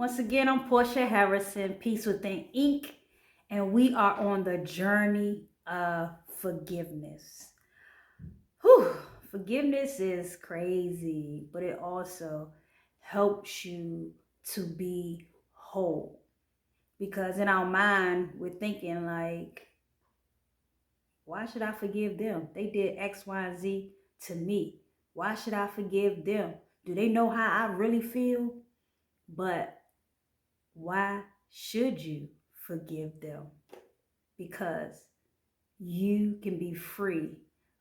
Once again, I'm Portia Harrison, Peace Within Ink, and we are on the journey of forgiveness. Whew, forgiveness is crazy, but it also helps you to be whole. Because in our mind, we're thinking like, why should I forgive them? They did X, Y, and Z to me. Why should I forgive them? Do they know how I really feel? But why should you forgive them? Because you can be free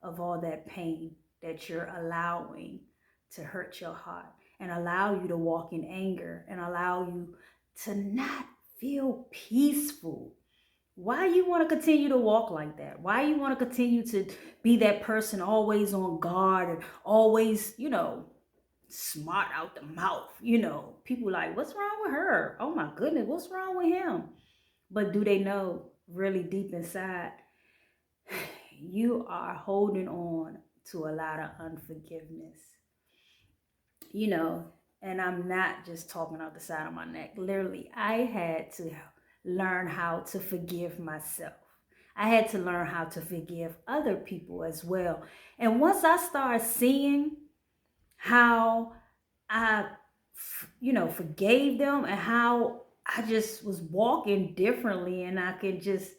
of all that pain that you're allowing to hurt your heart and allow you to walk in anger and allow you to not feel peaceful. Why you want to continue to walk like that? Why you want to continue to be that person always on guard and always, smart out the mouth? People like, what's wrong with her? Oh my goodness, what's wrong with him? But do they know really deep inside, you are holding on to a lot of unforgiveness? You know, and I'm not just talking out the side of my neck. Literally, I had to learn how to forgive myself. I had to learn how to forgive other people as well. And once I started seeing how I, forgave them and how I just was walking differently and I could just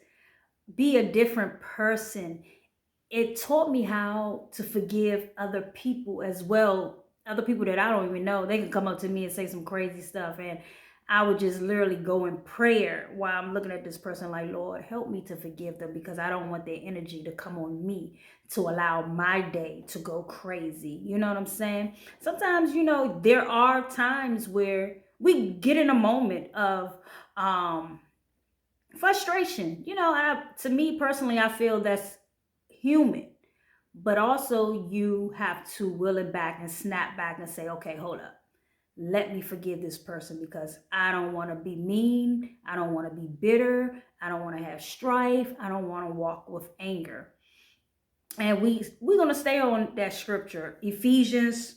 be a different person, it taught me how to forgive other people as well. Other people that I don't even know, they can come up to me and say some crazy stuff, and I would just literally go in prayer while I'm looking at this person, like, Lord, help me to forgive them because I don't want their energy to come on me to allow my day to go crazy. You know what I'm saying? Sometimes, there are times where we get in a moment of frustration. To me personally, I feel that's human. But also, you have to will it back and snap back and say, okay, hold up. Let me forgive this person because I don't want to be mean. I don't want to be bitter. I don't want to have strife. I don't want to walk with anger. And we're going to stay on that scripture, Ephesians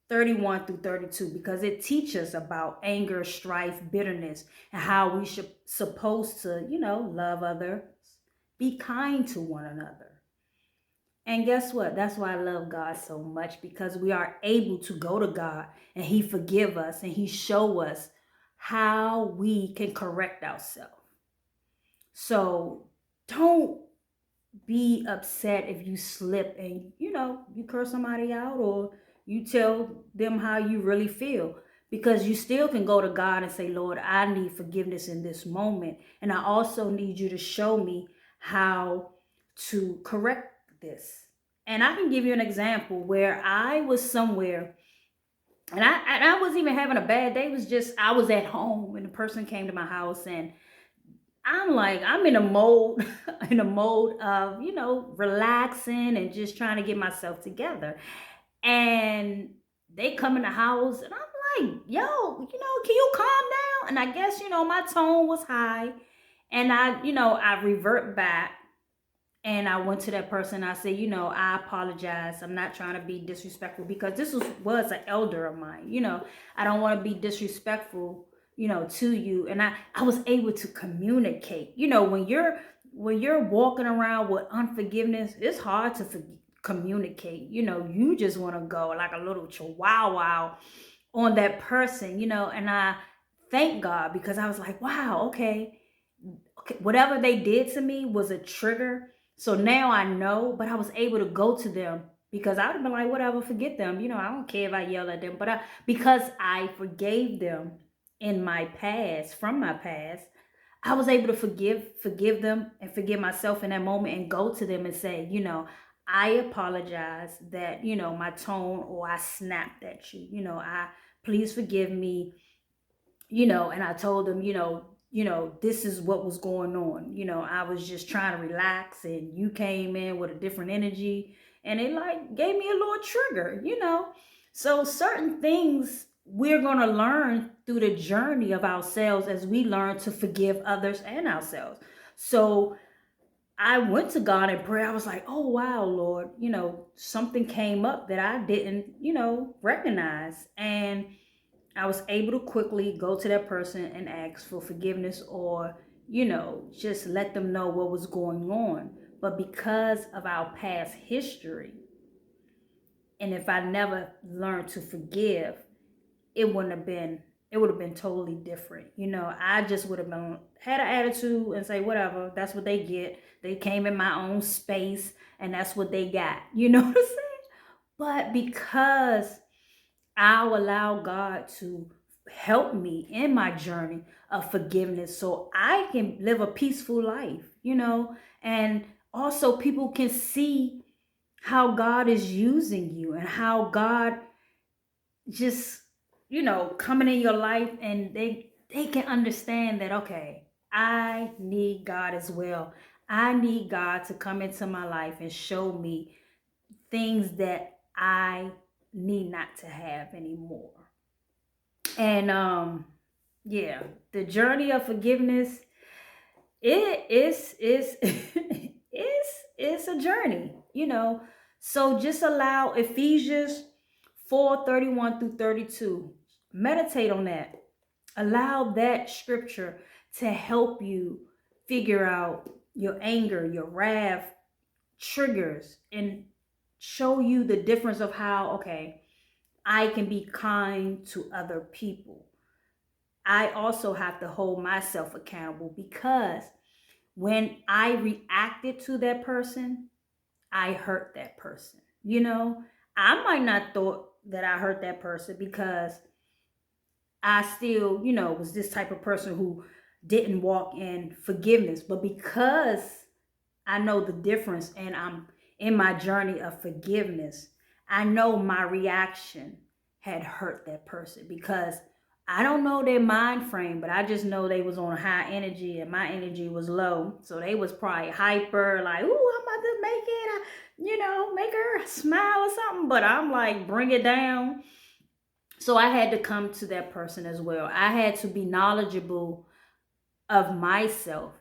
31 through 32, because it teaches about anger, strife, bitterness, and how we should supposed to, love others, be kind to one another. And guess what? That's why I love God so much, because we are able to go to God and He forgive us and He show us how we can correct ourselves. So don't be upset if you slip and you curse somebody out or you tell them how you really feel, because you still can go to God and say, Lord, I need forgiveness in this moment, and I also need you to show me how to correct this. And I can give you an example where I was somewhere and I wasn't even having a bad day. It was just I was at home and the person came to my house, and I'm in a mode, in a mode of, relaxing and just trying to get myself together. And they come in the house and I'm like, yo, can you calm down? And I guess, my tone was high. And I revert back and I went to that person. I said, I apologize. I'm not trying to be disrespectful, because this was an elder of mine. I don't want to be disrespectful, to you. And I was able to communicate. When you're walking around with unforgiveness, it's hard to communicate. You just want to go like a little chihuahua on that person. And I thank God, because I was like, wow, okay, whatever they did to me was a trigger. So now I know, but I was able to go to them, because I would have been like, whatever, forget them. I don't care if I yell at them. But because I forgave them in my past, from my past, I was able to forgive them and forgive myself in that moment and go to them and say, I apologize that, my tone, or I snapped at you. I please forgive me, and I told them, this is what was going on. I was just trying to relax and you came in with a different energy and it like gave me a little trigger. So certain things we're going to learn through the journey of ourselves as we learn to forgive others and ourselves. So I went to God in prayer. I was like, oh, wow, Lord, something came up that I didn't, recognize. And I was able to quickly go to that person and ask for forgiveness, or, just let them know what was going on. But because of our past history, and if I never learned to forgive, it wouldn't have been it would have been totally different. I just would have been had an attitude and say, whatever, that's what they get. They came in my own space and that's what they got. You know what I'm saying? But because I'll allow God to help me in my journey of forgiveness so I can live a peaceful life, and also people can see how God is using you and how God just, coming in your life, and they can understand that, okay, I need God as well. I need God to come into my life and show me things that I need not to have anymore. And yeah, the journey of forgiveness, it is it's a journey. So just allow Ephesians 4:31 through 32. Meditate on that. Allow that scripture to help you figure out your anger, your wrath triggers, and show you the difference of how, okay, I can be kind to other people. I also have to hold myself accountable, because when I reacted to that person, I hurt that person. I might not thought that I hurt that person, because I still, was this type of person who didn't walk in forgiveness. But because I know the difference and I'm in my journey of forgiveness, I know my reaction had hurt that person, because I don't know their mind frame, but I just know they was on a high energy and my energy was low. So they was probably hyper, like, ooh, I'm about to make it, make her smile or something. But I'm like, bring it down. So I had to come to that person as well. I had to be knowledgeable of myself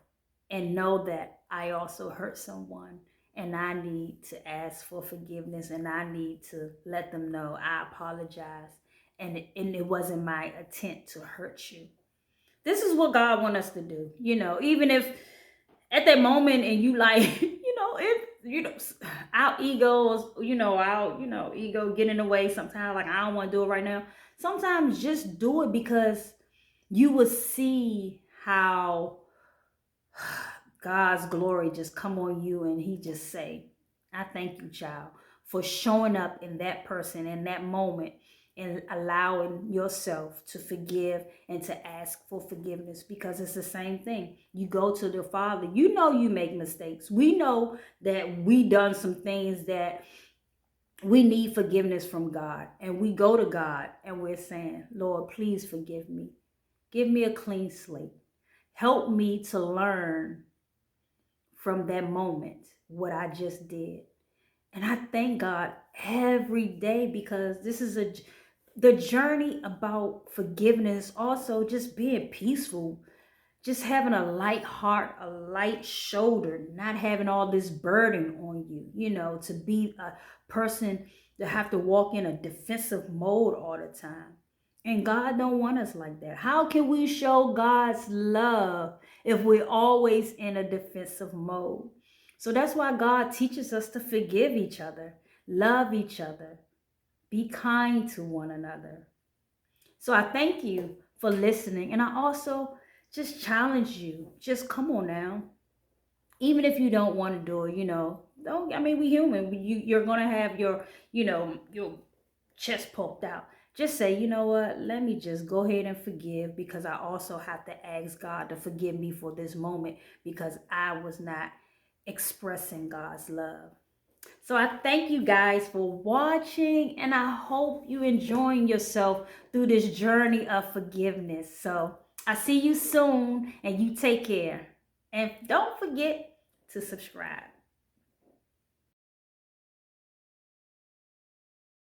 and know that I also hurt someone, and I need to ask for forgiveness, and I need to let them know I apologize, and it wasn't my intent to hurt you. This is what God wants us to do. Even if at that moment and you like, if our egos, our ego get in the way sometimes, like, I don't want to do it right now. Sometimes just do it, because you will see how God's glory just come on you, and he just say, I thank you, child, for showing up in that person in that moment and allowing yourself to forgive and to ask for forgiveness, because it's the same thing. You go to the Father. You make mistakes. We know that we done some things that we need forgiveness from God, and we go to God and we're saying, Lord, please forgive me. Give me a clean slate. Help me to learn from that moment what I just did. And I thank God every day, because this is the journey about forgiveness, also just being peaceful, just having a light heart, a light shoulder, not having all this burden on you, to be a person that have to walk in a defensive mode all the time. And God don't want us like that. How can we show God's love if we're always in a defensive mode? So that's why God teaches us to forgive each other, love each other, be kind to one another. So I thank you for listening. And I also just challenge you. Just come on now. Even if you don't want to do it, don't, we human. You're going to have your chest poked out. Just say, you know what, let me just go ahead and forgive, because I also have to ask God to forgive me for this moment, because I was not expressing God's love. So I thank you guys for watching, and I hope you enjoying yourself through this journey of forgiveness. So I see you soon, and you take care. And don't forget to subscribe.